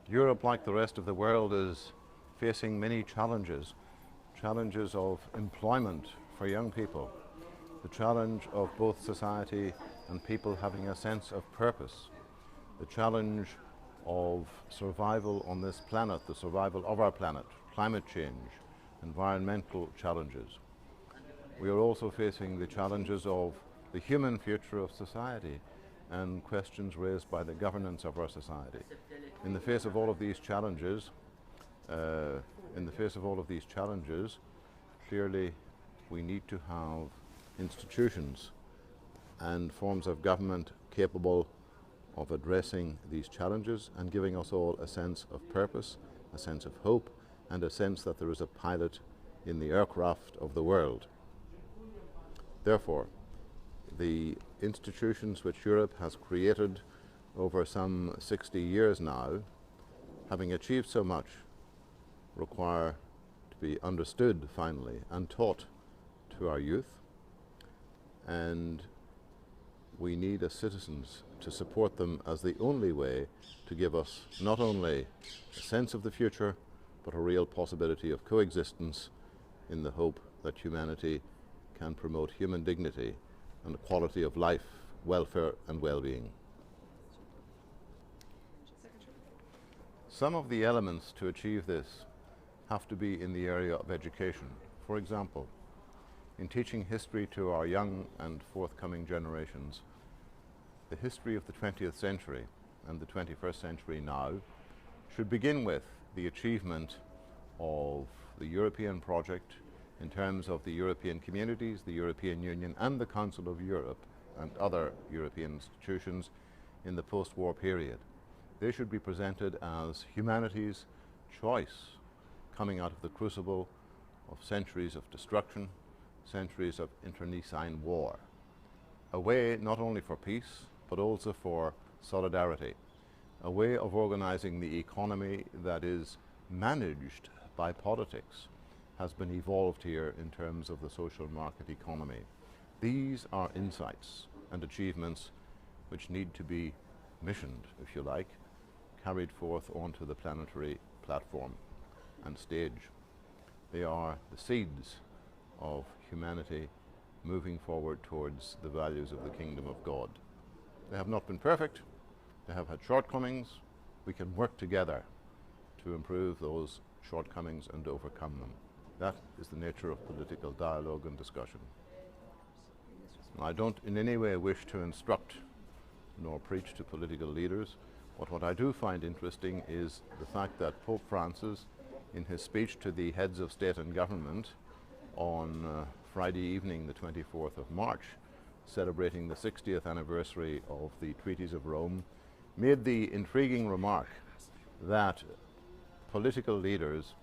Europe, like the rest of the world, is facing many challenges. Challenges of employment for young people, the challenge of both society and people having a sense of purpose, the challenge of survival on this planet, the survival of our planet, climate change, environmental challenges. We are also facing the challenges of the human future of society and questions raised by the governance of our society. In the face of all of these challenges, clearly we need to have institutions and forms of government capable of addressing these challenges and giving us all a sense of purpose, a sense of hope, and a sense that there is a pilot in the aircraft of the world. Therefore, the institutions which Europe has created over some 60 years now, having achieved so much, require to be understood finally and taught to our youth, and we need as citizens to support them as the only way to give us not only a sense of the future but a real possibility of coexistence in the hope that humanity can promote human dignity and the quality of life, welfare and well-being. Some of the elements to achieve this have to be in the area of education. For example, in teaching history to our young and forthcoming generations, the history of the 20th century and the 21st century now should begin with the achievement of the European project in terms of the European communities, the European Union and the Council of Europe and other European institutions in the post-war period. They should be presented as humanity's choice coming out of the crucible of centuries of destruction, centuries of internecine war. A way not only for peace but also for solidarity. A way of organizing the economy that is managed by politics has been evolved here in terms of the social market economy. These are insights and achievements which need to be missioned, if you like, carried forth onto the planetary platform and stage. They are the seeds of humanity moving forward towards the values of the kingdom of God. They have not been perfect, they have had shortcomings. We can work together to improve those shortcomings and overcome them. That is the nature of political dialogue and discussion. I don't in any way wish to instruct nor preach to political leaders, but what I do find interesting is the fact that Pope Francis, in his speech to the heads of state and government on Friday evening, the 24th of March, celebrating the 60th anniversary of the Treaties of Rome, made the intriguing remark that political leaders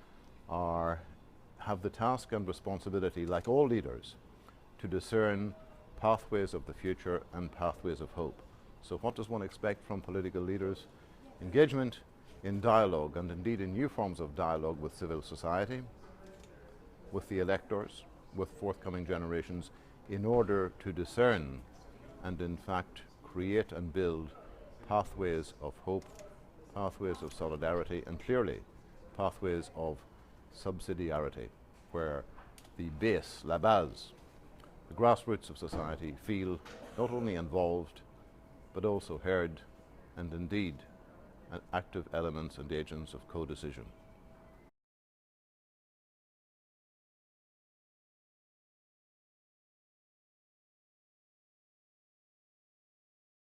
have the task and responsibility, like all leaders, to discern pathways of the future and pathways of hope. So what does one expect from political leaders? Engagement in dialogue, and indeed in new forms of dialogue with civil society, with the electors, with forthcoming generations, in order to discern and in fact create and build pathways of hope, pathways of solidarity, and clearly pathways of subsidiarity, where the base, la base, the grassroots of society feel not only involved but also heard and indeed active elements and agents of co-decision.